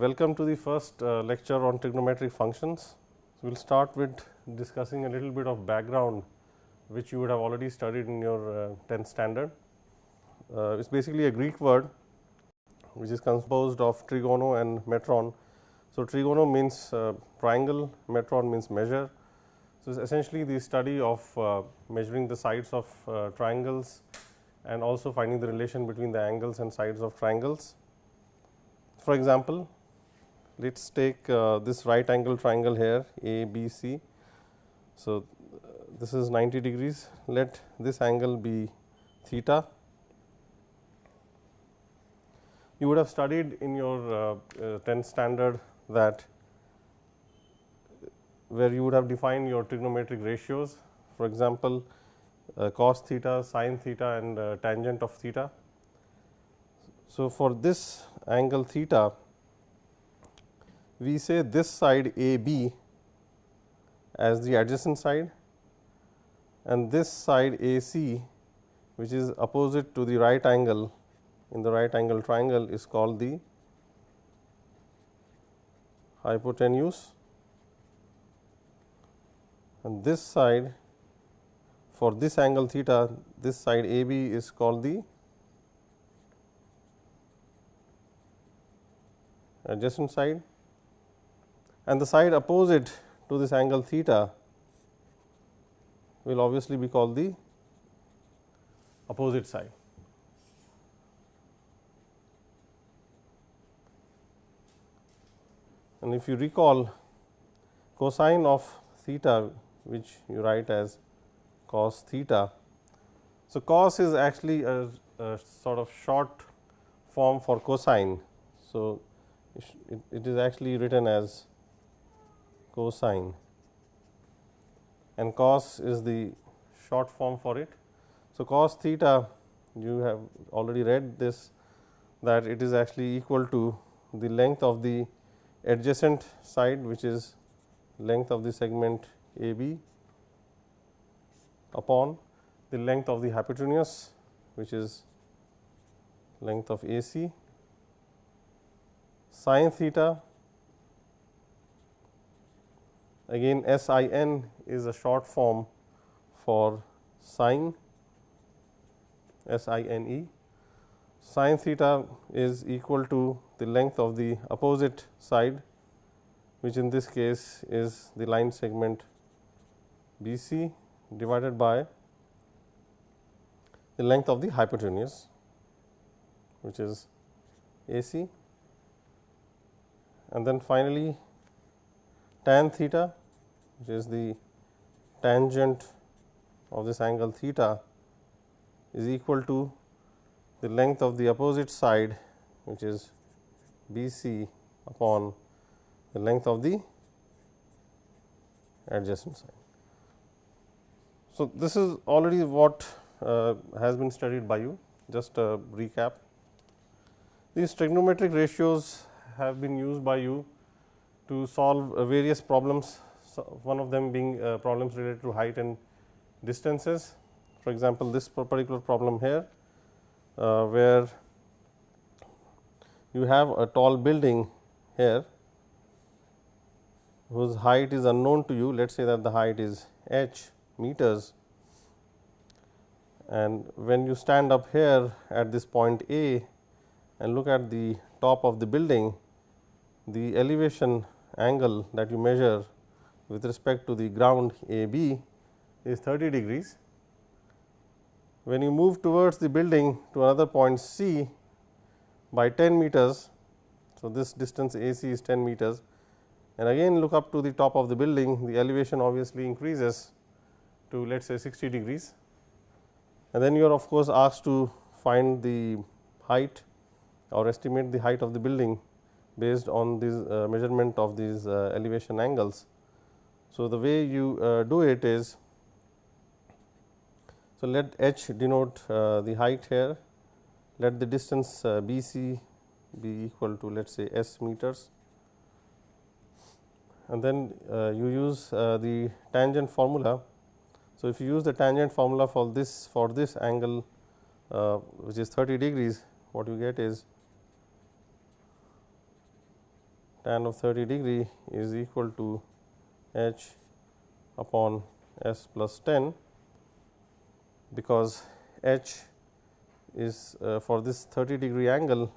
Welcome to the first lecture on trigonometric functions. So, we will start with discussing a little bit of background which you would have already studied in your 10th standard. It is basically a Greek word which is composed of trigono and metron. So, trigono means triangle, metron means measure. So, it is essentially the study of measuring the sides of triangles and also finding the relation between the angles and sides of triangles. For example, let us take this right angle triangle here ABC. So, this is 90 degrees, let this angle be theta. You would have studied in your 10th standard that where you would have defined your trigonometric ratios, for example, cos theta, sin theta and tangent of theta. So, for this angle theta, we say this side AB as the adjacent side and this side AC, which is opposite to the right angle in the right angle triangle, is called the hypotenuse, and this side for this angle theta, this side AB is called the adjacent side, and the side opposite to this angle theta will obviously be called the opposite side. And if you recall, cosine of theta, which you write as cos theta. So, cos is actually a sort of short form for cosine. So, it is actually written as cosine and cos is the short form for it. So, cos theta, you have already read this, that it is actually equal to the length of the adjacent side, which is length of the segment AB, upon the length of the hypotenuse, which is length of AC. Sin theta, again sin is a short form for sine, sine. Sin theta is equal to the length of the opposite side, which in this case is the line segment BC divided by the length of the hypotenuse, which is AC. And then finally, tan theta, which is the tangent of this angle theta, is equal to the length of the opposite side, which is BC, upon the length of the adjacent side. So, this is already what has been studied by you. Just a recap. These trigonometric ratios have been used by you to solve various problems, so one of them being problems related to height and distances. For example, this particular problem here, where you have a tall building here whose height is unknown to you. Let us say that the height is h meters, and when you stand up here at this point A and look at the top of the building, the elevation angle that you measure with respect to the ground AB is 30 degrees. When you move towards the building to another point C by 10 meters, so this distance AC is 10 meters, and again look up to the top of the building, the elevation obviously increases to let us say 60 degrees, and then you are of course asked to find the height or estimate the height of the building based on this measurement of these elevation angles. So, the way you do it is, so let h denote the height here, let the distance BC be equal to let us say s meters, and then you use the tangent formula. So, if you use the tangent formula for this angle which is 30 degrees, what you get is tan of 30 degree is equal to h upon s plus 10, because h is for this 30 degree angle,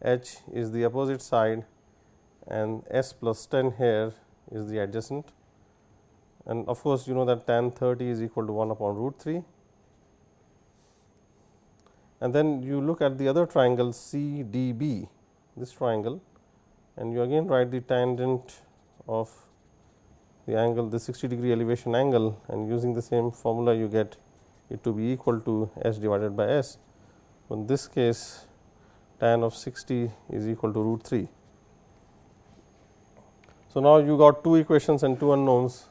h is the opposite side and s plus 10 here is the adjacent, and of course, you know that tan 30 is equal to 1 upon root 3. And then you look at the other triangle CDB, this triangle, and you again write the tangent of the angle, the 60 degree elevation angle, and using the same formula you get it to be equal to h divided by s. In this case, tan of 60 is equal to root 3. So, now you got two equations and two unknowns,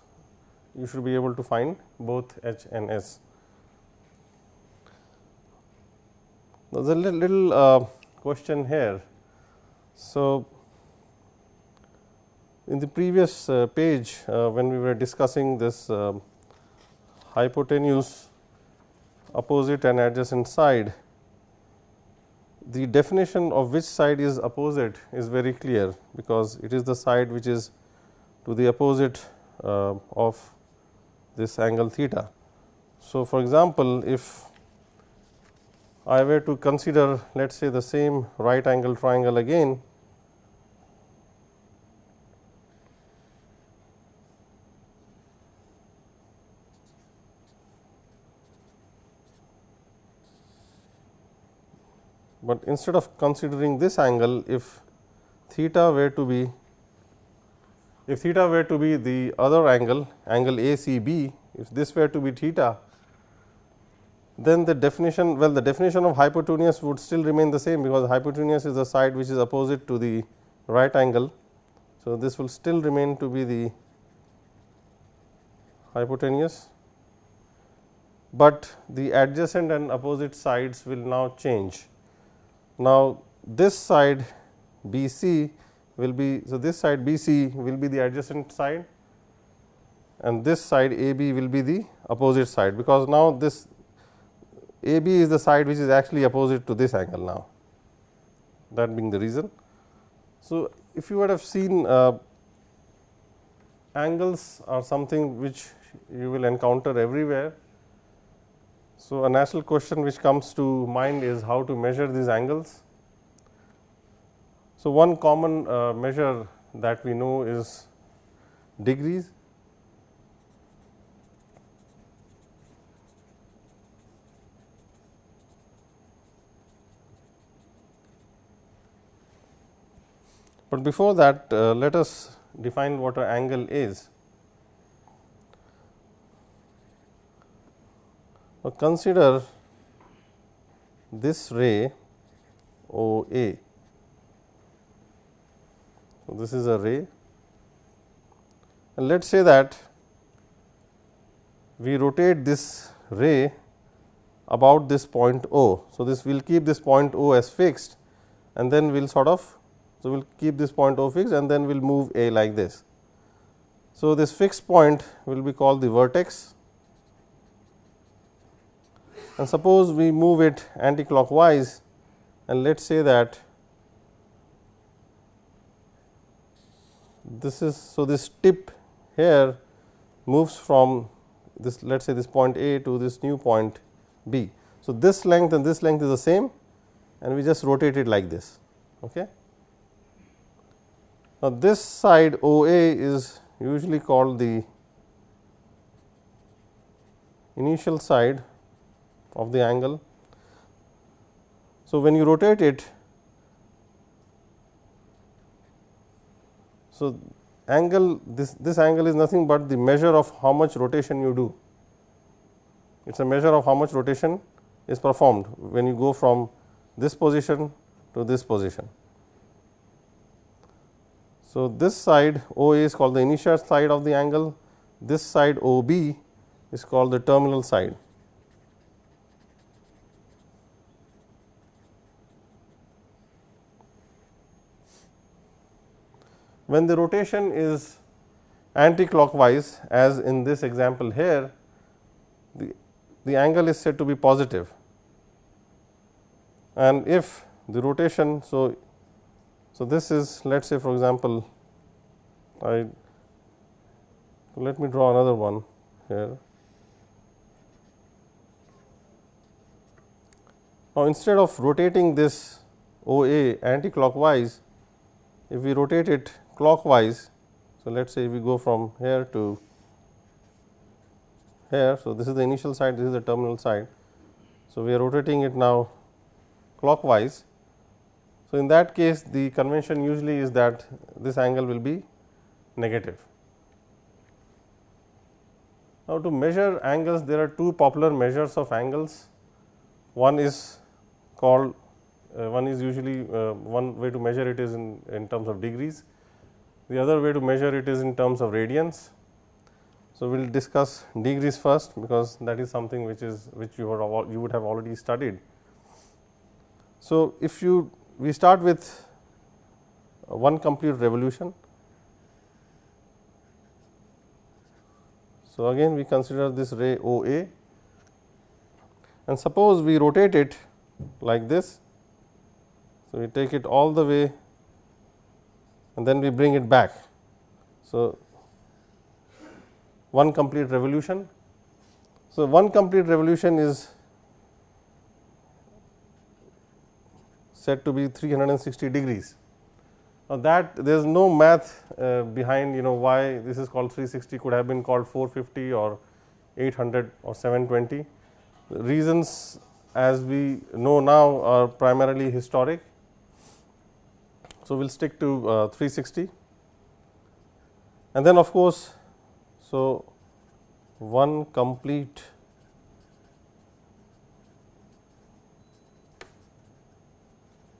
you should be able to find both h and s. There is a little question here. So, in the previous page, when we were discussing this hypotenuse, opposite and adjacent side, the definition of which side is opposite is very clear, because it is the side which is to the opposite of this angle theta. So, for example, if I were to consider, let us say, the same right angle triangle again, but instead of considering this angle, if theta were to be the other angle, angle ACB, if this were to be theta, then the definition, well, the definition of hypotenuse would still remain the same, because hypotenuse is the side which is opposite to the right angle. So, this will still remain to be the hypotenuse, but the adjacent and opposite sides will now change. Now, this side BC will be, so this side BC will be the adjacent side, and this side AB will be the opposite side, because now this AB is the side which is actually opposite to this angle now, that being the reason. So, if you would have seen angles are something which you will encounter everywhere. So, a natural question which comes to mind is how to measure these angles. So, one common measure that we know is degrees. But before that, let us define what an angle is. Now, consider this ray OA. So, this is a ray, and let us say that we rotate this ray about this point O. So, this we will keep this point O as fixed, and then we will sort of, so we will keep this point O fixed, and then we will move A like this. So, this fixed point will be called the vertex, and suppose we move it anti-clockwise, and let us say that this is, so this tip here moves from this, let us say, this point A to this new point B. So, this length and this length is the same, and we just rotate it like this. Okay. Now, this side OA is usually called the initial side of the angle. So, when you rotate it, so angle, this angle is nothing but the measure of how much rotation you do. It is a measure of how much rotation is performed when you go from this position to this position. So, this side OA is called the initial side of the angle, this side OB is called the terminal side. When the rotation is anti-clockwise, as in this example here, the angle is said to be positive, and if the rotation, so So, this is let us say for example, let me draw another one here. Now, instead of rotating this OA anti-clockwise, if we rotate it clockwise, so let us say we go from here to here. So, this is the initial side, this is the terminal side. So, we are rotating it now clockwise. So, in that case the convention usually is that this angle will be negative. Now, to measure angles, there are two popular measures of angles. One is called one is usually one way to measure it is in terms of degrees. The other way to measure it is in terms of radians. So, we will discuss degrees first, because that is something which you would have already studied. So, if we start with one complete revolution. So, again we consider this ray OA, and suppose we rotate it like this. So, we take it all the way and then we bring it back. So, one complete revolution. So, one complete revolution is said to be 360 degrees. Now, that there is no math behind why this is called 360, could have been called 450 or 800 or 720. The reasons, as we know now, are primarily historic. So, we will stick to 360, and then of course, so one complete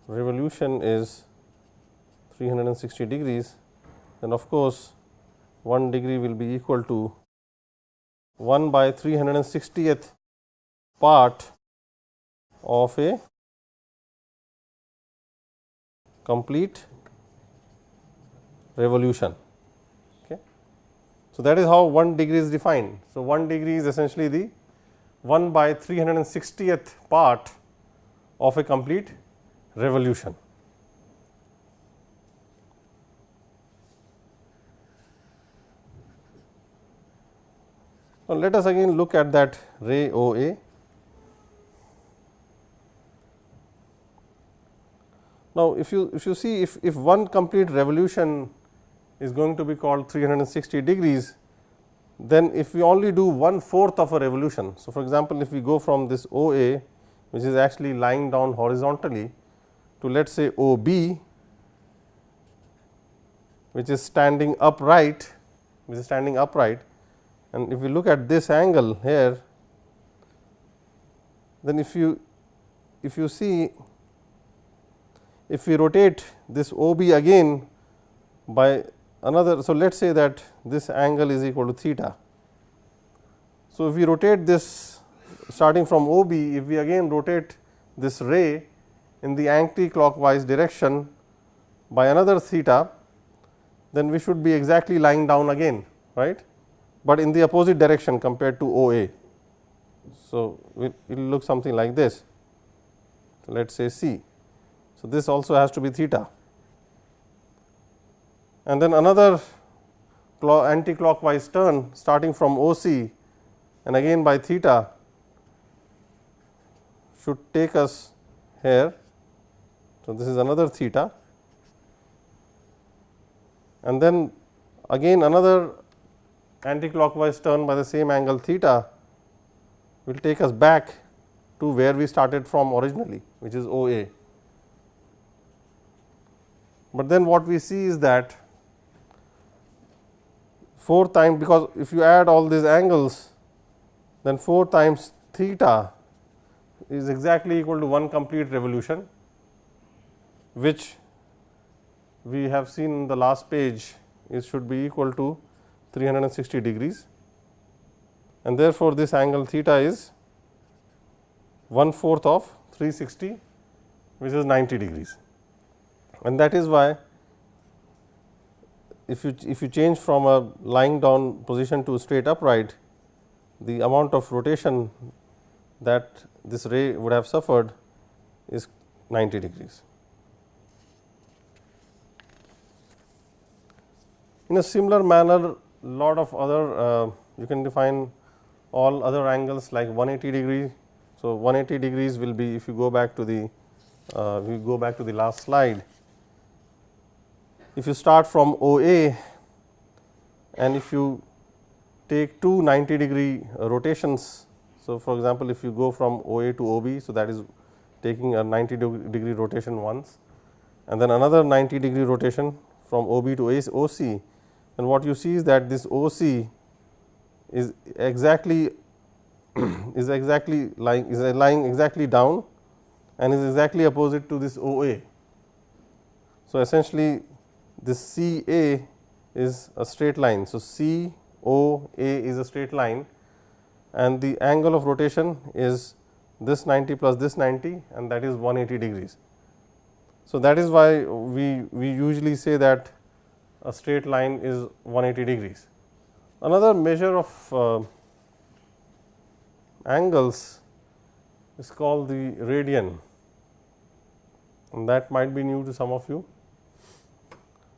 revolution is 360 degrees, then of course, 1 degree will be equal to 1 by 360th part of a complete revolution. Okay. So, that is how 1 degree is defined. So, 1 degree is essentially the 1 by 360th part of a complete revolution. Now, let us again look at that ray OA. Now, if you see if one complete revolution is going to be called 360 degrees, then if we only do 1/4 of a revolution. So, for example, if we go from this OA, which is actually lying down horizontally, to let us say OB, which is standing upright, and if we look at this angle here, then if you see, if we rotate this OB again by another, so let us say that this angle is equal to theta. So, if we rotate this starting from OB, if we again rotate this ray in the anti-clockwise direction by another theta, then we should be exactly lying down again, right, but in the opposite direction compared to OA. So, it will look something like this. So, let us say C. So, this also has to be theta, and then another anti-clockwise turn starting from OC and again by theta should take us here. So, this is another theta, and then again another anti-clockwise turn by the same angle theta will take us back to where we started from originally, which is OA. But then what we see is that 4 times, because if you add all these angles, then 4 times theta is exactly equal to 1 complete revolution, which we have seen in the last page is should be equal to 360 degrees, and therefore, this angle theta is 1/4 of 360, which is 90 degrees. And that is why if you change from a lying down position to straight upright, the amount of rotation that this ray would have suffered is 90 degrees. In a similar manner, lot of other you can define all other angles like 180 degree. So, 180 degrees will be, if you go back to the last slide, if you start from OA and if you take two 90 degree rotations. So, for example, if you go from OA to OB, so that is taking a 90 degree rotation once, and then another 90 degree rotation from OB to OC, and what you see is that this OC is exactly lying exactly down and is exactly opposite to this OA. So, essentially this CA is a straight line. So, COA is a straight line and the angle of rotation is this 90 plus this 90, and that is 180 degrees. So, that is why we usually say that a straight line is 180 degrees. Another measure of angles is called the radian, and that might be new to some of you.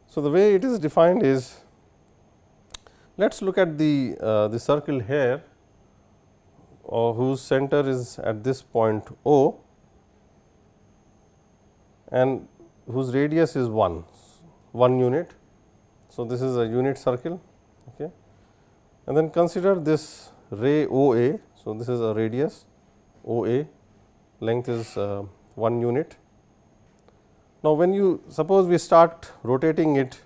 So, the way it is defined is, let us look at the circle here, whose center is at this point O and whose radius is 1 unit. So, this is a unit circle, okay. And then consider this ray OA. So, this is a radius OA, length is 1 unit. Now, when you suppose we start rotating it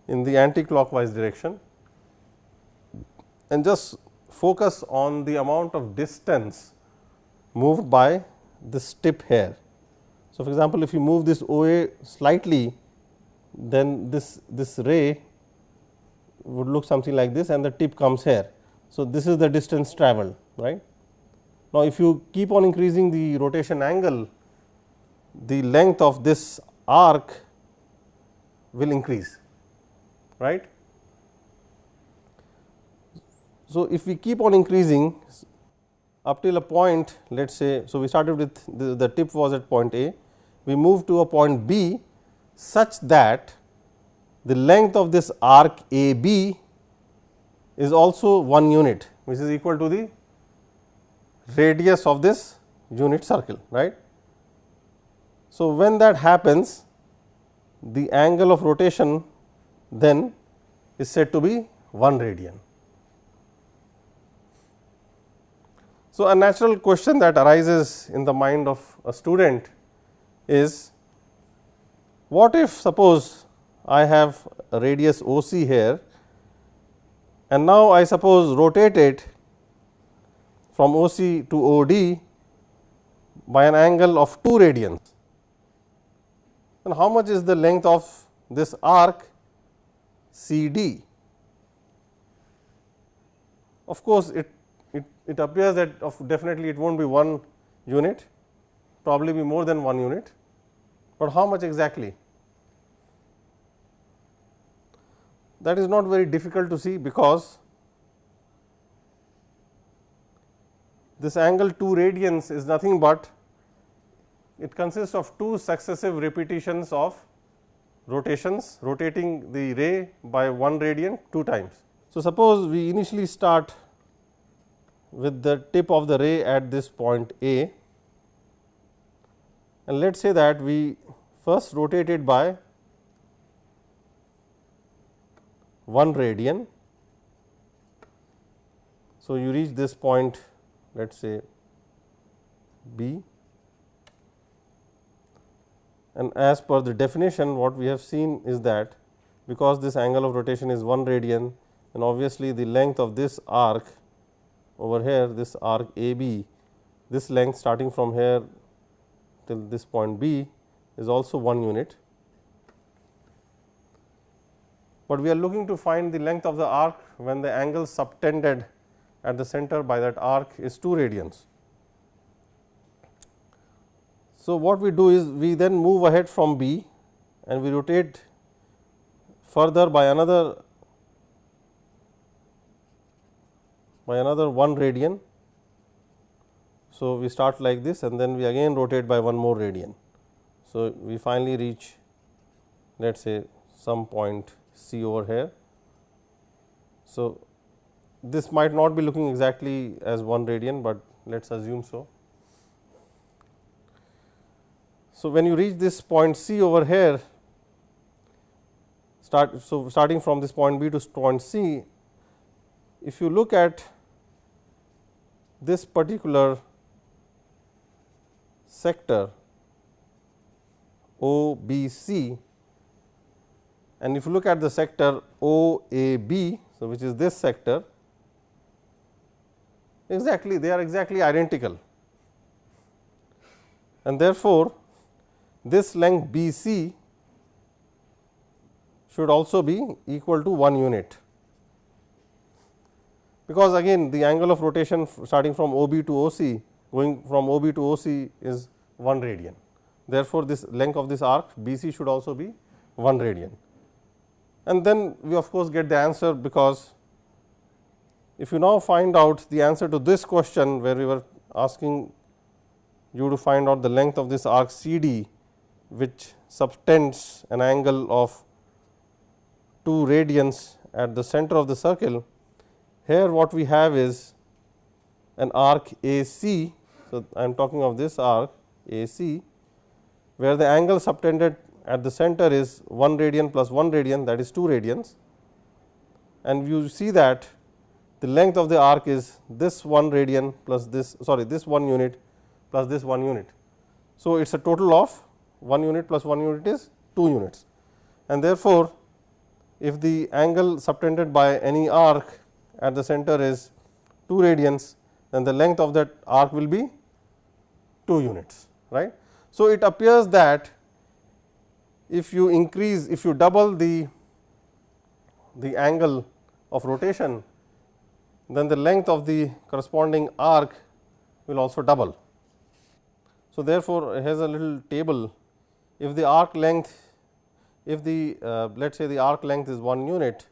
in the anti-clockwise direction and just focus on the amount of distance moved by this tip here. So, for example, if you move this OA slightly, then this ray would look something like this and the tip comes here. So, this is the distance travelled, right. Now, if you keep on increasing the rotation angle, the length of this arc will increase, right. So, if we keep on increasing up till a point, let us say, so we started with the tip was at point A, we move to a point B such that the length of this arc AB is also 1 unit, which is equal to the radius of this unit circle, right. So, when that happens, the angle of rotation then is said to be 1 radian. So, a natural question that arises in the mind of a student is, what if suppose I have a radius OC here and now I suppose rotate it from OC to OD by an angle of 2 radians, and how much is the length of this arc CD? Of course, it appears that definitely it will not be 1 unit, probably be more than 1 unit, but how much exactly? That is not very difficult to see, because this angle 2 radians is nothing but it consists of 2 successive repetitions of rotations, rotating the ray by 1 radian 2 times. So, suppose we initially start with the tip of the ray at this point A, and let us say that we first rotate it by 1 radian. So, you reach this point, let us say B, and as per the definition what we have seen is that because this angle of rotation is 1 radian, and obviously the length of this arc over here, this arc AB, this length starting from here till this point B is also 1 unit, but we are looking to find the length of the arc when the angle subtended at the center by that arc is 2 radians. So, what we do is we then move ahead from B and we rotate further by another 1 radian. So, we start like this and then we again rotate by 1 more radian. So, we finally reach, let us say, some point C over here, So, this might not be looking exactly as 1 radian, but let us assume so. So, when you reach this point C over here, starting from this point B to point C, if you look at this particular sector OBC, and if you look at the sector OAB, so which is this sector, they are exactly identical, and therefore, this length BC should also be equal to 1 unit, because again the angle of rotation starting from OB to OC, going from OB to OC is 1 radian. Therefore, this length of this arc BC should also be 1 radian, and then we of course get the answer, because if you now find out the answer to this question, where we were asking you to find out the length of this arc CD, which subtends an angle of 2 radians at the center of the circle. Here what we have is an arc AC. So, I am talking of this arc AC, where the angle subtended at the center is 1 radian plus 1 radian, that is 2 radians, and you see that the length of the arc is this 1 radian plus this 1 unit plus this 1 unit. So, it is a total of 1 unit plus 1 unit is 2 units, and therefore, if the angle subtended by any arc at the center is 2 radians, then the length of that arc will be 2 units, right. So, it appears that if you double the angle of rotation, then the length of the corresponding arc will also double. So, therefore, here is a little table. If the arc length, let us say the arc length is 1 unit,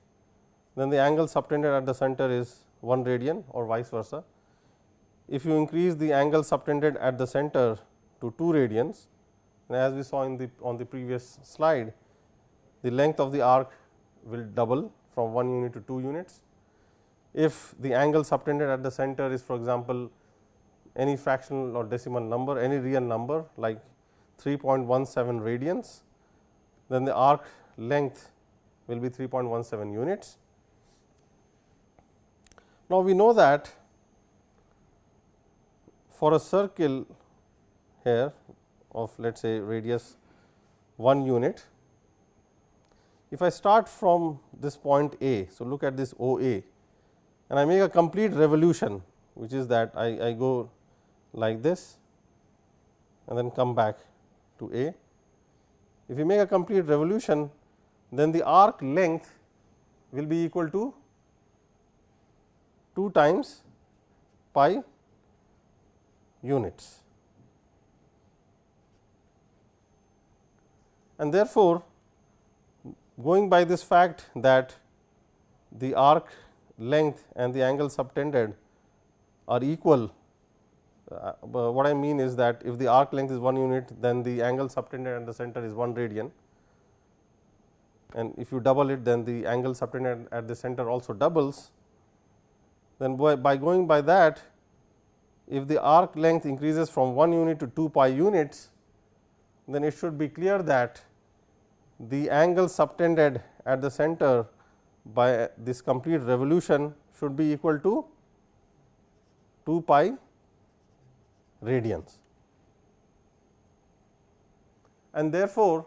then the angle subtended at the center is 1 radian or vice versa. If you increase the angle subtended at the center to 2 radians, and as we saw on the previous slide, the length of the arc will double from 1 unit to 2 units. If the angle subtended at the center is, for example, any fractional or decimal number, any real number like 3.17 radians, then the arc length will be 3.17 units. Now, we know that for a circle here of let us say radius 1 unit, if I start from this point A. So, look at this OA, and I make a complete revolution, which is that I go like this and then come back to A. If you make a complete revolution, then the arc length will be equal to 2 times pi units, and therefore, going by this fact that the arc length and the angle subtended are equal, what I mean is that if the arc length is 1 unit, then the angle subtended at the center is 1 radian, and if you double it, then the angle subtended at the center also doubles. Then by going by that, if the arc length increases from 1 unit to 2 pi units, then it should be clear that the angle subtended at the center by this complete revolution should be equal to 2 pi radians, and therefore,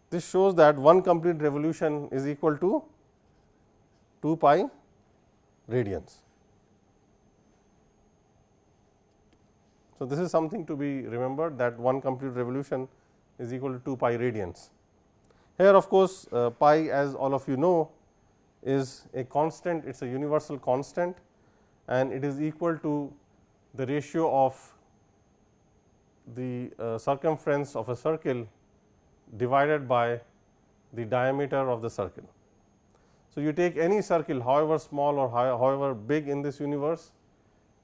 this shows that one complete revolution is equal to 2 pi radians. So, this is something to be remembered, that one complete revolution is equal to 2 pi radians. Here of course, pi, as all of you know, is a constant, it is a universal constant, and it is equal to the ratio of the circumference of a circle divided by the diameter of the circle. So, you take any circle, however small or however big in this universe,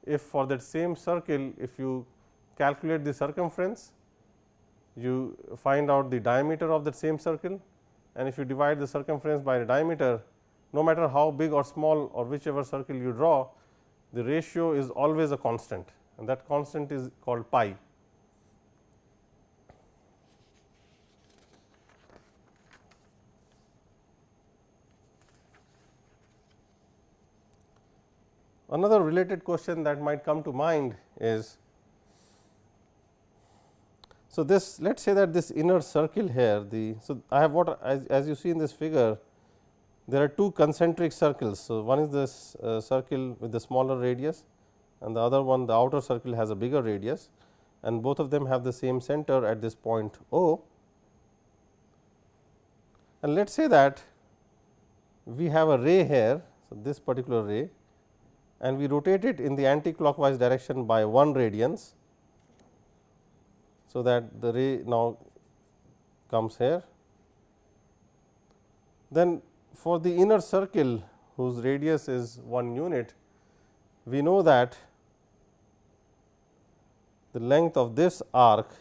if for that same circle, if you calculate the circumference, you find out the diameter of that same circle, and if you divide the circumference by the diameter, no matter how big or small or whichever circle you draw, the ratio is always a constant, and that constant is called pi. Another related question that might come to mind is, so this, let us say that this inner circle here, so I have what, as you see in this figure, there are two concentric circles. So, one is this circle with the smaller radius, and the other one, the outer circle, has a bigger radius, and both of them have the same center at this point O. And let us say that we have a ray here, so this particular ray, and we rotate it in the anti-clockwise direction by 1 radians. So, that the ray now comes here. Then for the inner circle whose radius is 1 unit, we know that the length of this arc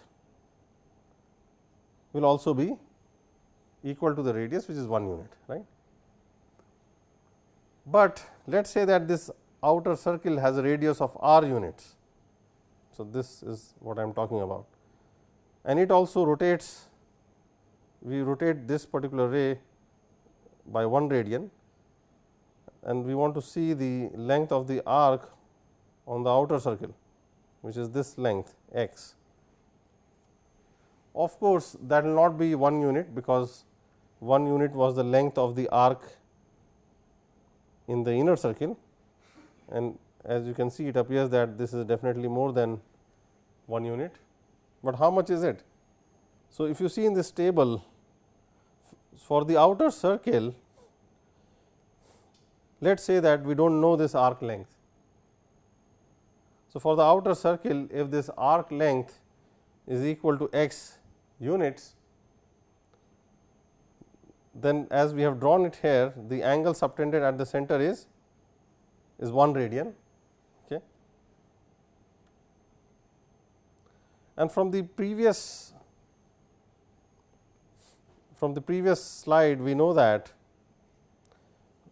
will also be equal to the radius, which is 1 unit, right. But let us say that this outer circle has a radius of r units. So, this is what I am talking about, and it also rotates, we rotate this particular ray by 1 radian, and we want to see the length of the arc on the outer circle, which is this length x. Of course, that will not be 1 unit, because 1 unit was the length of the arc in the inner circle, and as you can see, it appears that this is definitely more than 1 unit, but how much is it? So, if you see in this table, for the outer circle, let us say that we do not know this arc length. So, for the outer circle, if this arc length is equal to x units, then as we have drawn it here, the angle subtended at the center is 1 radian. Okay. And from the previous slide, we know that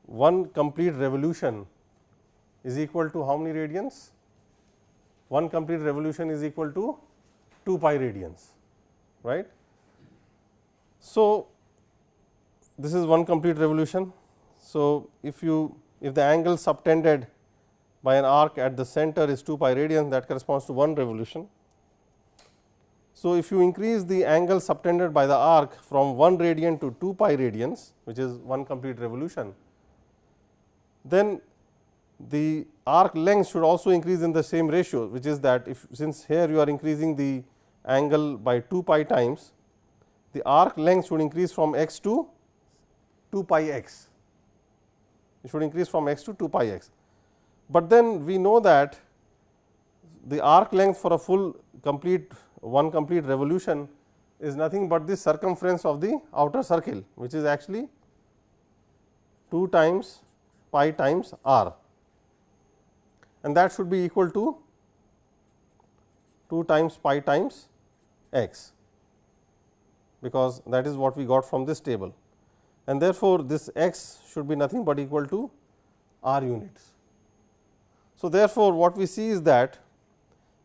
one complete revolution is equal to how many radians? One complete revolution is equal to 2 pi radians, right. So, this is one complete revolution. So, if the angle subtended by an arc at the center is 2 pi radians, that corresponds to 1 revolution. So, if you increase the angle subtended by the arc from 1 radian to 2 pi radians, which is one complete revolution, then the arc length should also increase in the same ratio, which is that since here you are increasing the angle by 2 pi times, the arc length should increase from x to 2 pi x. It should increase from x to 2 pi x. But then we know that the arc length for a full complete revolution is nothing but the circumference of the outer circle, which is actually 2 times pi times r, and that should be equal to 2 times pi times x, because that is what we got from this table, and therefore, this x should be nothing but equal to r units. So, therefore, what we see is that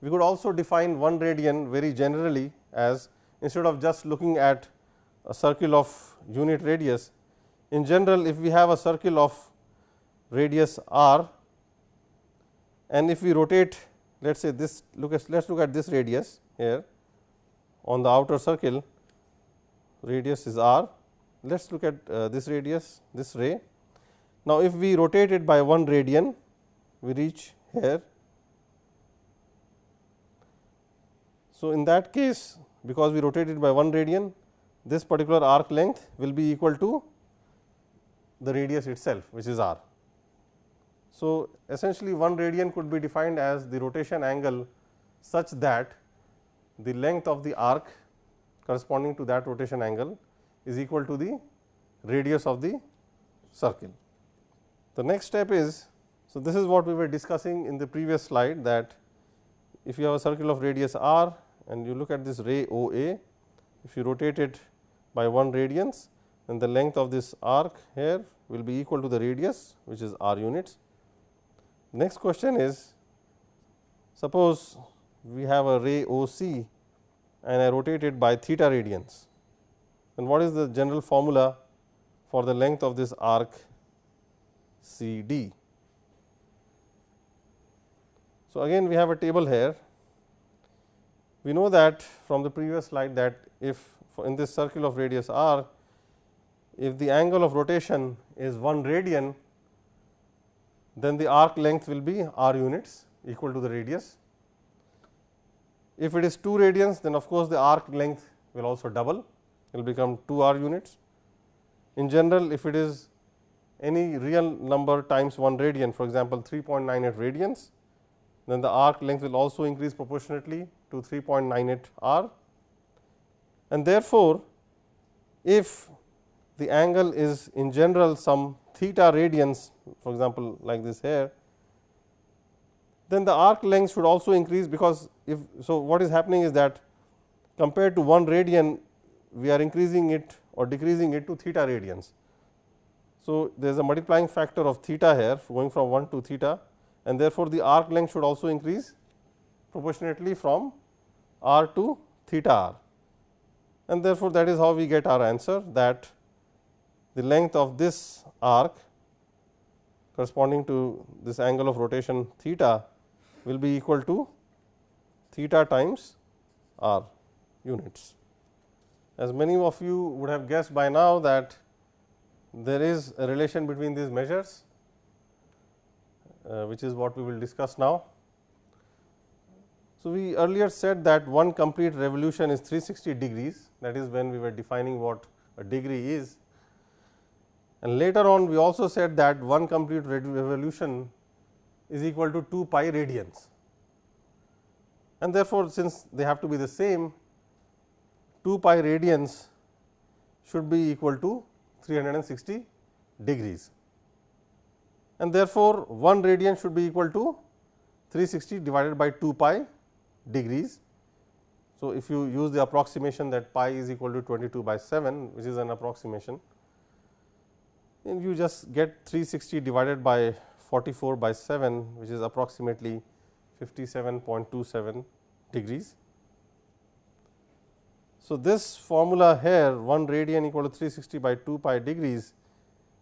we could also define 1 radian very generally as, instead of just looking at a circle of unit radius, in general if we have a circle of radius r, and if we rotate, let us say this, let us look at this radius here on the outer circle, radius is r. Let us look at this radius, this ray. Now, if we rotate it by 1 radian, we reach here. So, in that case, because we rotate it by 1 radian, this particular arc length will be equal to the radius itself, which is r. So, essentially 1 radian could be defined as the rotation angle such that the length of the arc corresponding to that rotation angle is equal to the radius of the circle. The next step is, so this is what we were discussing in the previous slide, that if you have a circle of radius r and you look at this ray OA, if you rotate it by 1 radians, then the length of this arc here will be equal to the radius, which is r units. Next question is, suppose we have a ray OC and I rotate it by theta radians, then what is the general formula for the length of this arc CD? So, again we have a table here. We know that from the previous slide that if in this circle of radius r, if the angle of rotation is 1 radian, then the arc length will be r units equal to the radius. If it is 2 radians, then of course, the arc length will also double, it will become 2 r units. In general, if it is any real number times 1 radian, for example, 3.98 radians, then the arc length will also increase proportionately to 3.98 r. And therefore, if the angle is in general some theta radians, for example, like this here, then the arc length should also increase, because if so, what is happening is that compared to 1 radian, we are increasing it or decreasing it to theta radians. So, there is a multiplying factor of theta here going from 1 to theta, and therefore, the arc length should also increase proportionately from r to theta r, and therefore, that is how we get our answer, that the length of this arc corresponding to this angle of rotation theta will be equal to theta times r units. As many of you would have guessed by now that there is a relation between these measures, which is what we will discuss now. So, we earlier said that one complete revolution is 360 degrees, that is when we were defining what a degree is, and later on we also said that one complete revolution is equal to 2 pi radians, and therefore, since they have to be the same, 2 pi radians should be equal to 360 degrees, and therefore, 1 radian should be equal to 360 divided by 2 pi degrees. So, if you use the approximation that pi is equal to 22 by 7, which is an approximation, then you just get 360 divided by 44 by 7, which is approximately 57.27 degrees. So, this formula here 1 radian equal to 360 by 2 pi degrees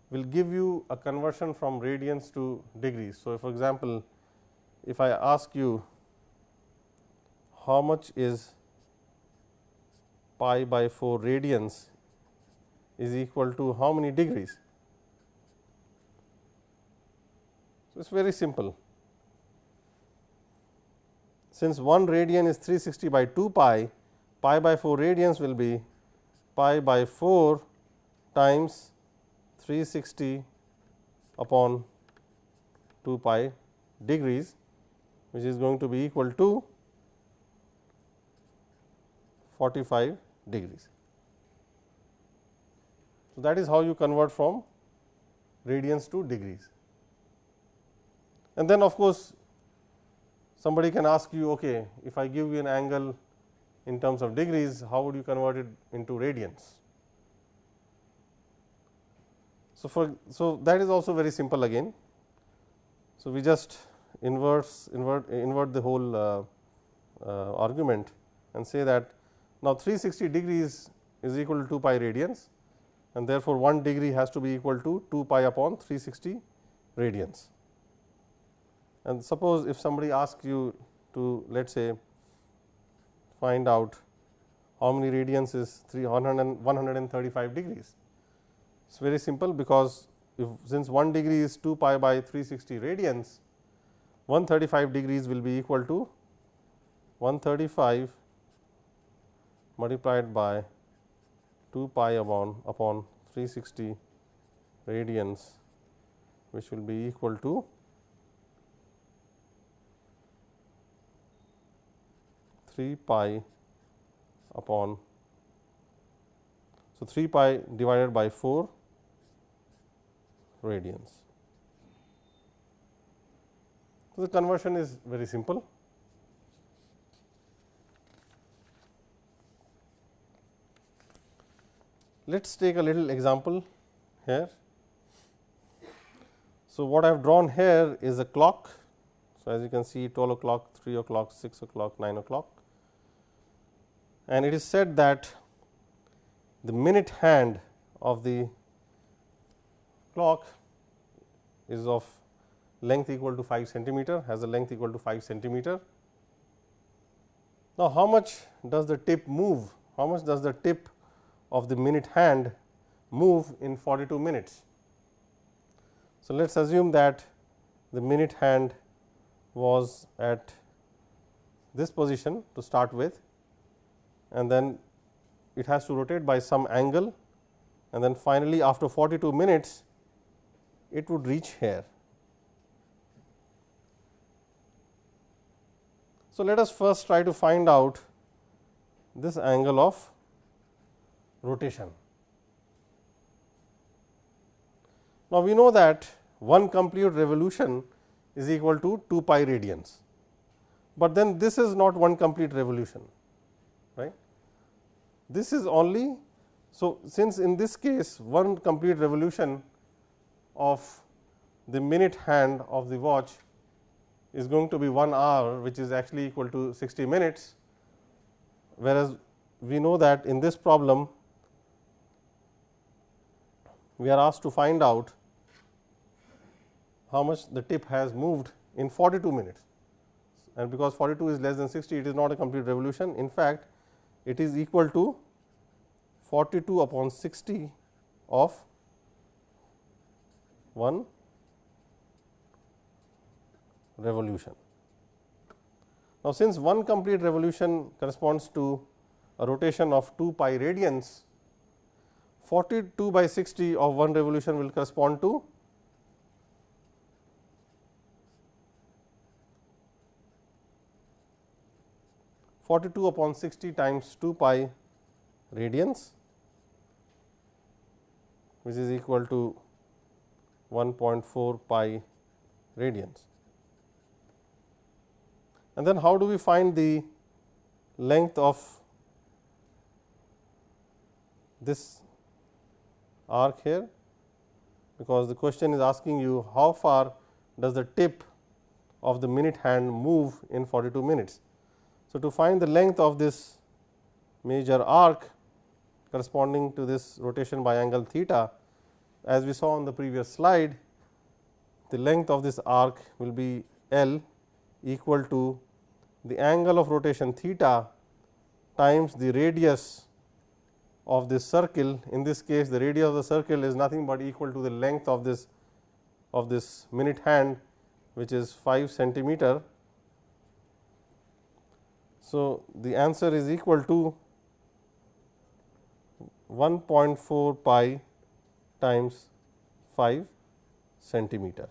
will give you a conversion from radians to degrees. So, for example, if I ask you how much is pi by 4 radians is equal to how many degrees? So, it is very simple. Since 1 radian is 360 by 2 pi, pi by 4 radians will be pi by 4 times 360 upon 2 pi degrees, which is going to be equal to 45 degrees. So, that is how you convert from radians to degrees. And then of course, somebody can ask you, okay, if I give you an angle in terms of degrees, how would you convert it into radians? So, that is also very simple again. So, we just invert the whole argument and say that now 360 degrees is equal to 2 pi radians, and therefore, 1 degree has to be equal to 2 pi upon 360 radians. And suppose if somebody asks you to, let us say, find out how many radians is 135 degrees. It is very simple, because if since 1 degree is 2 pi by 360 radians, 135 degrees will be equal to 135 multiplied by 2 pi upon 360 radians, which will be equal to 3 pi upon, so 3 pi divided by 4 radians. So, the conversion is very simple. Let us take a little example here. So, what I have drawn here is a clock. So, as you can see 12 o'clock, 3 o'clock, 6 o'clock, 9 o'clock, and it is said that the minute hand of the clock is of length equal to 5 centimeter, has a length equal to 5 centimeter. Now, how much does the tip move? How much does the tip of the minute hand move in 42 minutes? So, let us assume that the minute hand was at this position to start with, and then it has to rotate by some angle, and then finally, after 42 minutes it would reach here. So, let us first try to find out this angle of rotation. Now, we know that one complete revolution is equal to 2 pi radians, but then this is not one complete revolution, right. This is only, so since in this case one complete revolution of the minute hand of the watch is going to be 1 hour, which is actually equal to 60 minutes, whereas we know that in this problem we are asked to find out how much the tip has moved in 42 minutes, and because 42 is less than 60, it is not a complete revolution. In fact, it is equal to 42 upon 60 of 1 revolution. Now, since one complete revolution corresponds to a rotation of 2 pi radians, 42 by 60 of 1 revolution will correspond to 42 upon 60 times 2 pi radians, which is equal to 1.4 pi radians. And then how do we find the length of this arc here? Because the question is asking you how far does the tip of the minute hand move in 42 minutes. So, to find the length of this major arc corresponding to this rotation by angle theta, as we saw on the previous slide, the length of this arc will be L equal to the angle of rotation theta times the radius of this circle. In this case, the radius of the circle is nothing but equal to the length of this minute hand, which is 5 centimeter. So, the answer is equal to 1.4 pi times 5 centimeter,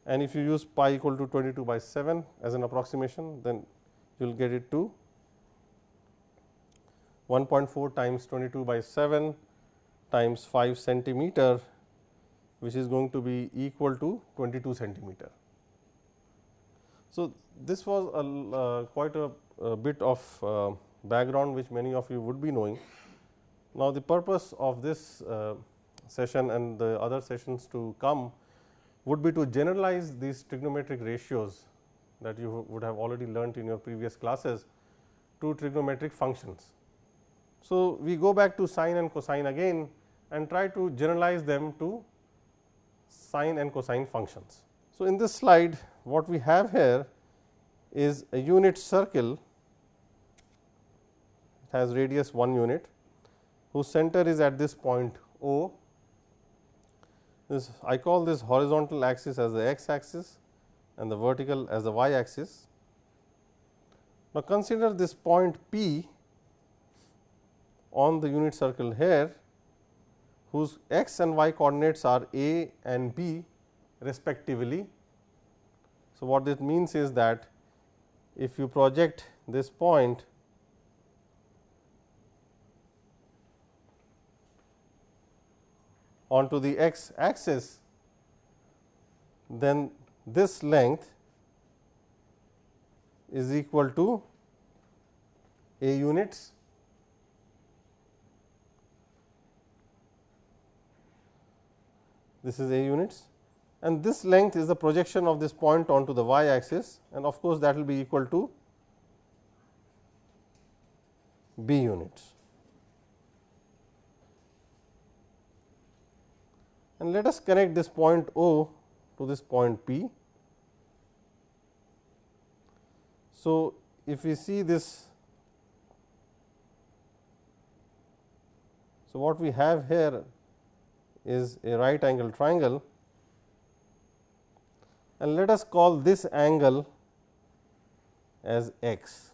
and if you use pi equal to 22 by 7 as an approximation, then you will get it to 1.4 times 22 by 7 times 5 centimeter, which is going to be equal to 22 centimeter. So, this was quite a bit of background which many of you would be knowing. Now, the purpose of this session and the other sessions to come would be to generalize these trigonometric ratios that you would have already learnt in your previous classes to trigonometric functions. So, we go back to sine and cosine again and try to generalize them to sine and cosine functions. So, in this slide what we have here is a unit circle, it has radius 1 unit, whose center is at this point O. This, I call this horizontal axis as the x axis and the vertical as the y axis. Now, consider this point P on the unit circle here, whose x and y coordinates are a and b respectively. So, what this means is that if you project this point onto the x axis, then this length is equal to a units this is A units, and this length is the projection of this point onto the y axis, and of course, that will be equal to B units. And let us connect this point O to this point P. So, if we see this, so what we have here is a right angle triangle, and let us call this angle as x.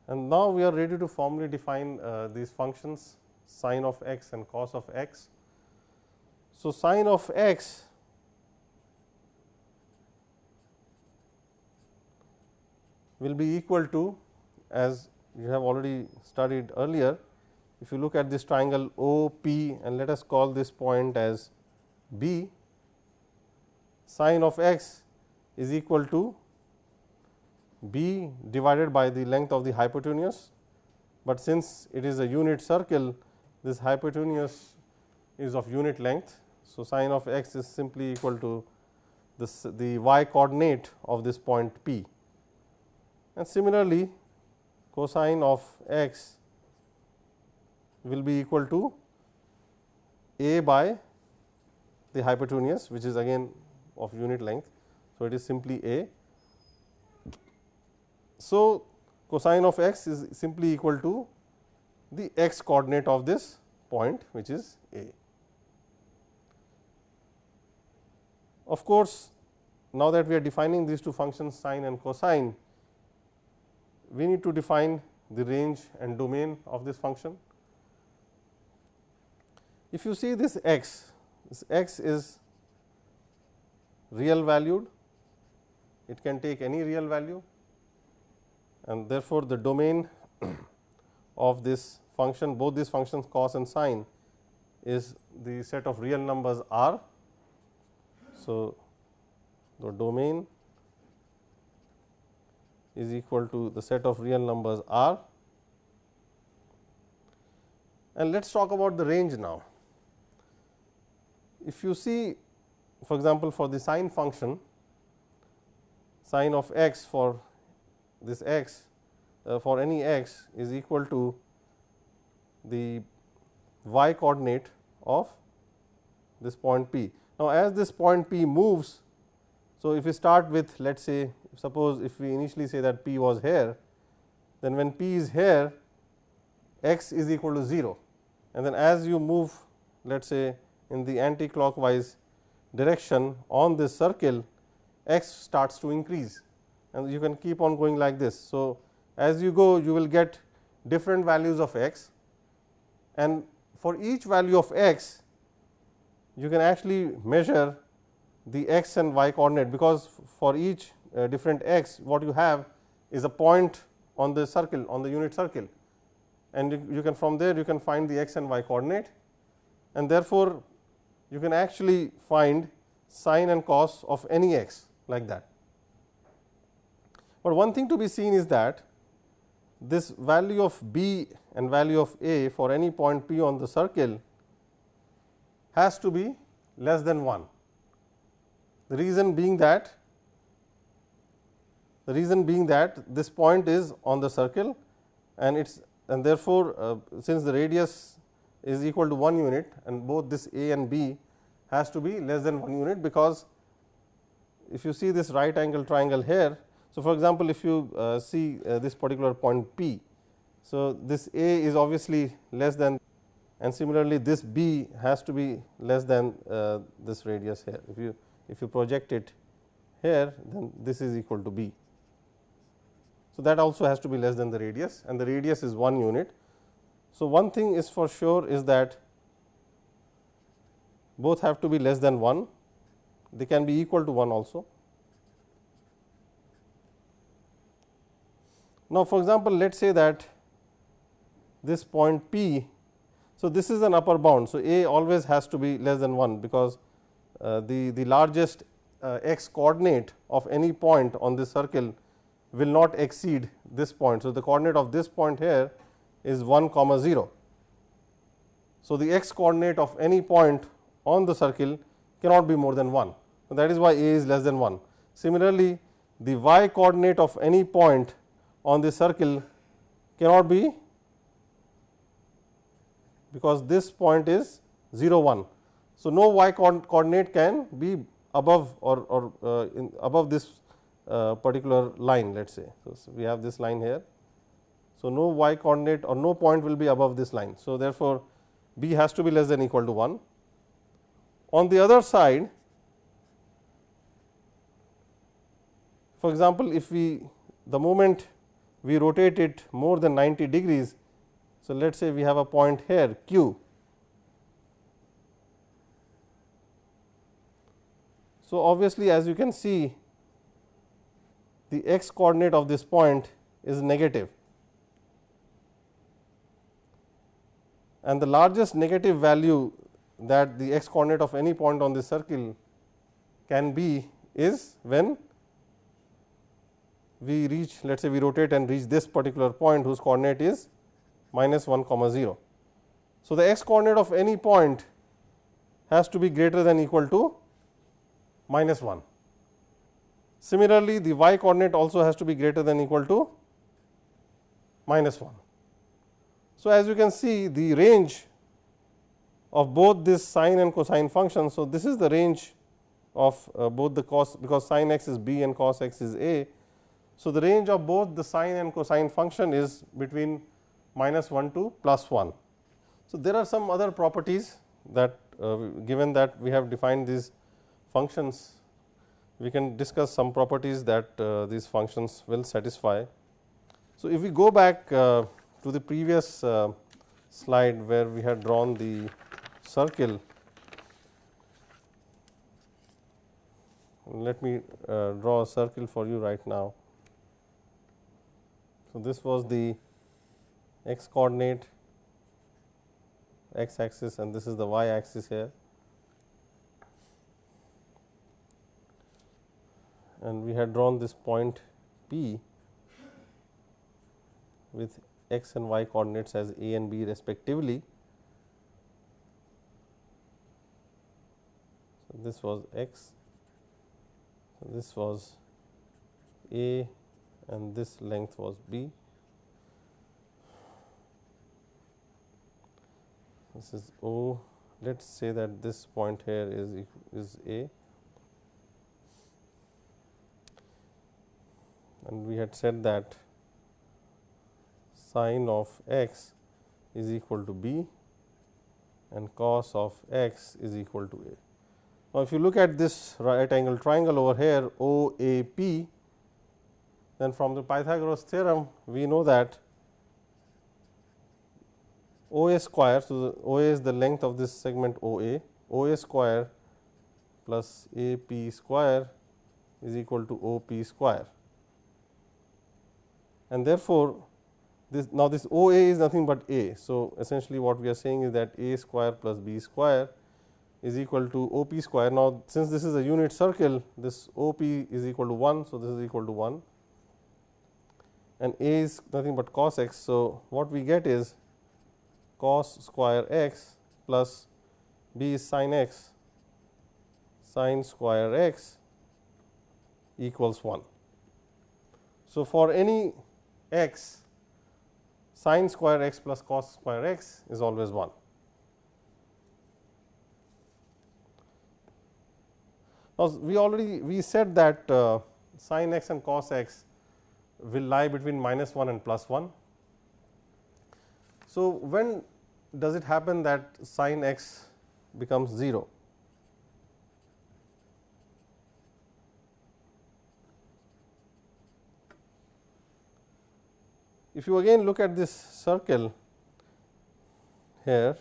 And now, we are ready to formally define these functions sin of x and cos of x. So, sin of x will be equal to, as you have already studied earlier, if you look at this triangle O P and let us call this point as B, sin of x is equal to B divided by the length of the hypotenuse, but since it is a unit circle, this hypotenuse is of unit length. So, sin of x is simply equal to the y coordinate of this point P, and similarly cosine of x will be equal to A by the hypotenuse, which is again of unit length. So, it is simply A. So, cosine of x is simply equal to the x coordinate of this point, which is A. Of course, now that we are defining these two functions sine and cosine, we need to define the range and domain of this function. If you see this x is real valued, it can take any real value, and therefore, the domain of this function, both these functions cos and sine, is the set of real numbers R. So, the domain is equal to the set of real numbers R, and let us talk about the range now. If you see, for example, for the sine function, sine of x for this x for any x is equal to the y coordinate of this point P. Now, as this point P moves, so if we start with, let us say, suppose if we initially say that P was here, then when P is here, x is equal to 0, and then as you move, let us say, in the anti-clockwise direction on this circle, x starts to increase, and you can keep on going like this. So, as you go, you will get different values of x, and for each value of x, you can actually measure the x and y coordinate, because for each different x, what you have is a point on the circle, on the unit circle, and you can, from there you can find the x and y coordinate, and therefore, you can actually find sine and cos of any x like that. But one thing to be seen is that this value of b and value of a for any point P on the circle has to be less than 1. The reason being that this point is on the circle, and it's, and therefore, since the radius is equal to 1 unit, and both this a and b has to be less than 1 unit, because if you see this right angle triangle here. So, for example, if you see this particular point P, so this a is obviously less than, and similarly this b has to be less than this radius here. If you project it here, then this is equal to b. So, that also has to be less than the radius, and the radius is 1 unit. So, one thing is for sure is that both have to be less than 1, they can be equal to 1 also. Now, for example, let us say that this point P, so this is an upper bound. So, a always has to be less than 1, because the largest x coordinate of any point on this circle will not exceed this point. So, the coordinate of this point here is 1 comma 0. So, the x coordinate of any point on the circle cannot be more than 1. So, that is why a is less than 1. Similarly, the y coordinate of any point on the circle cannot be, because this point is 0 1. So, no y coordinate can be above or above this particular line, let us say. So, we have this line here. So, no y coordinate or no point will be above this line. So, therefore, b has to be less than or equal to 1. On the other side, for example, if we the moment we rotate it more than 90 degrees. So, let us say we have a point here q. So, obviously, as you can see, the x coordinate of this point is negative, and the largest negative value that the x coordinate of any point on this circle can be is when we reach, let us say we rotate and reach this particular point whose coordinate is minus 1 comma 0. So, the x coordinate of any point has to be greater than or equal to minus 1. Similarly, the y coordinate also has to be greater than or equal to minus 1. So, as you can see, the range of both this sine and cosine functions. So, this is the range of both the cos, because sin x is b and cos x is a. So, the range of both the sine and cosine function is between minus 1 to plus 1. So, there are some other properties that given that we have defined these functions, we can discuss some properties that these functions will satisfy. So, if we go back to the previous slide where we had drawn the circle, let me draw a circle for you right now. So, this was the x coordinate, x axis, and this is the y axis here, and we had drawn this point P with x and y coordinates as a and b respectively. So, this was x, so this was a, and this length was b. This is O. Let us say that this point here is a, and we had said that sine of x is equal to b and cos of x is equal to a. Now, if you look at this right angle triangle over here OAP, then from the Pythagoras theorem we know that OA square. So, OA is the length of this segment OA, OA square plus AP square is equal to OP square, and therefore, this now this OA is nothing but A. So, essentially what we are saying is that A square plus B square is equal to OP square. Now, since this is a unit circle, this OP is equal to 1. So, this is equal to 1, and A is nothing but cos x. So, what we get is cos square x plus B is sin x, sin square x equals 1. So, for any x, sin square x plus cos square x is always 1. Now, we said that sin x and cos x will lie between minus 1 and plus 1. So, when does it happen that sin x becomes 0? If you again look at this circle here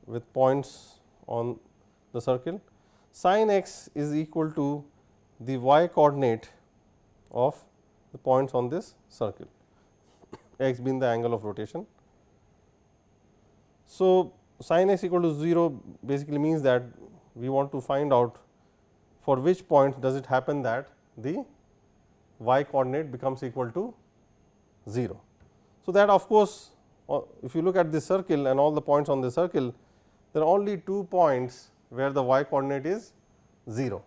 with points on the circle, sin x is equal to the y coordinate of the points on this circle, x being the angle of rotation. So, sin x equal to 0 basically means that we want to find out for which point does it happen that the y coordinate becomes equal to 0. So, that of course, if you look at this circle and all the points on the circle, there are only 2 points where the y coordinate is 0.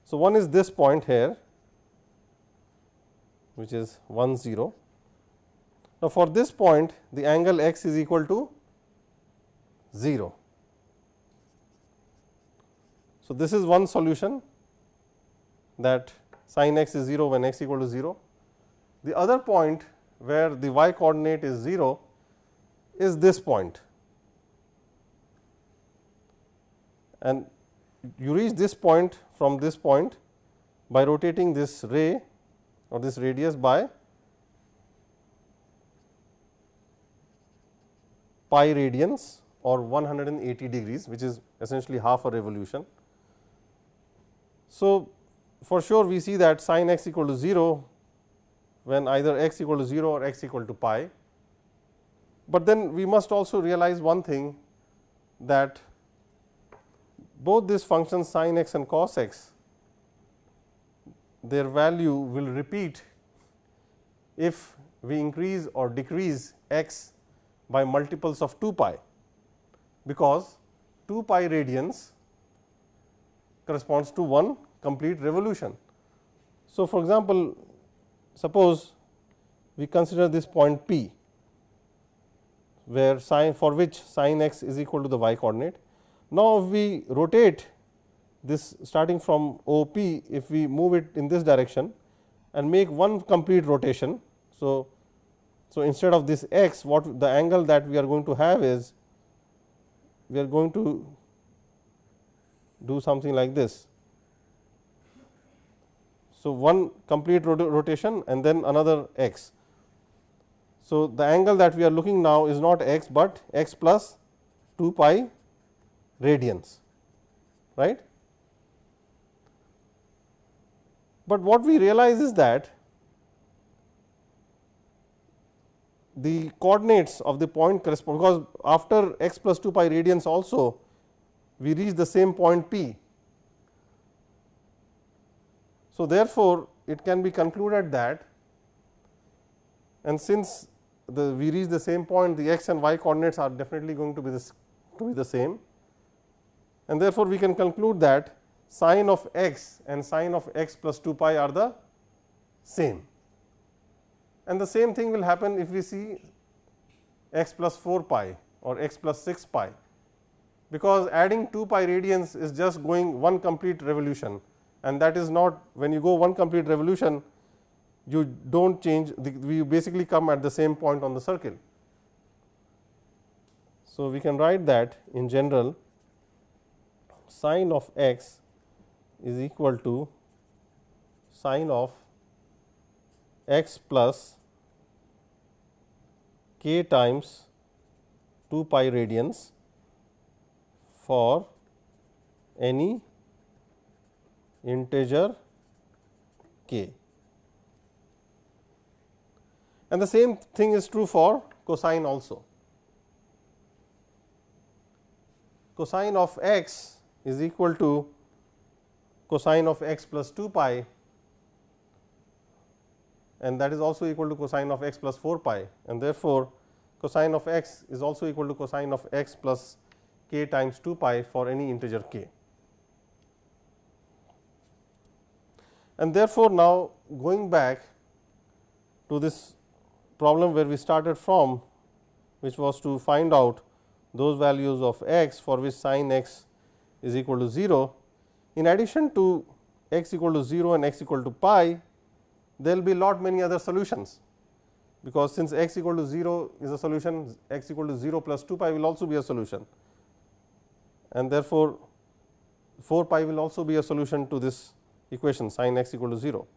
So, one is this point here, which is 1 0. Now, for this point the angle x is equal to 0. So, this is one solution, that sin x is 0 when x equal to 0. The other point where the y coordinate is 0 is this point, and you reach this point from this point by rotating this ray or this radius by pi radians or 180 degrees, which is essentially half a revolution. So, for sure we see that sin x equal to 0 when either x equal to 0 or x equal to pi, but then we must also realize one thing, that both these functions sin x and cos x, their value will repeat if we increase or decrease x by multiples of 2 pi, because 2 pi radians corresponds to one complete revolution. So, for example, suppose we consider this point P, where for which sin x is equal to the y coordinate. Now, if we rotate this starting from OP, if we move it in this direction and make one complete rotation. So, instead of this x, what the angle that we are going to have is, we are going to do something like this. So, one complete rotation and then another x. So, the angle that we are looking now is not x, but x plus 2 pi radians, right. But what we realize is that the coordinates of the point correspond, because after x plus 2 pi radians also we reach the same point P. So, therefore, it can be concluded that, and since we reach the same point, the x and y coordinates are definitely going to be the same, and therefore, we can conclude that sin of x and sin of x plus 2 pi are the same, and the same thing will happen if we see x plus 4 pi or x plus 6 pi, because adding 2 pi radians is just going one complete revolution, and that is not, when you go one complete revolution you do not change, we basically come at the same point on the circle. So, we can write that in general sin of x is equal to sin of x plus k times 2 pi radians for any integer k, and the same thing is true for cosine also. Cosine of x is equal to cosine of x plus 2 pi, and that is also equal to cosine of x plus 4 pi, and therefore, cosine of x is also equal to cosine of x plus k times 2 pi for any integer k. And therefore, now going back to this problem where we started from, which was to find out those values of x for which sin x is equal to 0. In addition to x equal to 0 and x equal to pi, there will be lot many other solutions, because since x equal to 0 is a solution, x equal to 0 plus 2 pi will also be a solution, and therefore, 4 pi will also be a solution to this equation sin x equal to 0,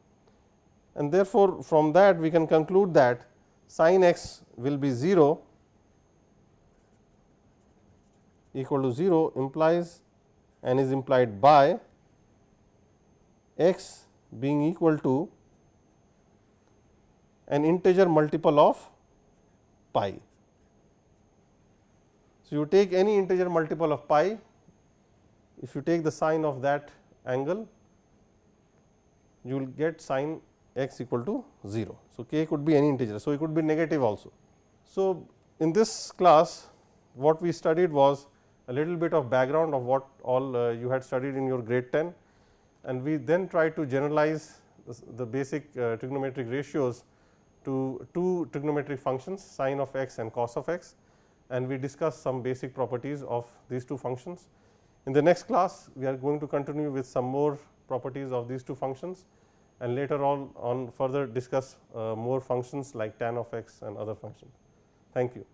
and therefore, from that we can conclude that sin x will be 0 equal to 0 implies and is implied by x being equal to an integer multiple of pi. So, you take any integer multiple of pi, if you take the sine of that angle, you will get sin x equal to 0. So, k could be any integer. So, it could be negative also. So, in this class what we studied was a little bit of background of what all you had studied in your grade 10, and we then tried to generalize the basic trigonometric ratios to two trigonometric functions, sin of x and cos of x, and we discussed some basic properties of these two functions. In the next class, we are going to continue with some more properties of these two functions, and later on further discuss more functions like tan of x and other functions. Thank you.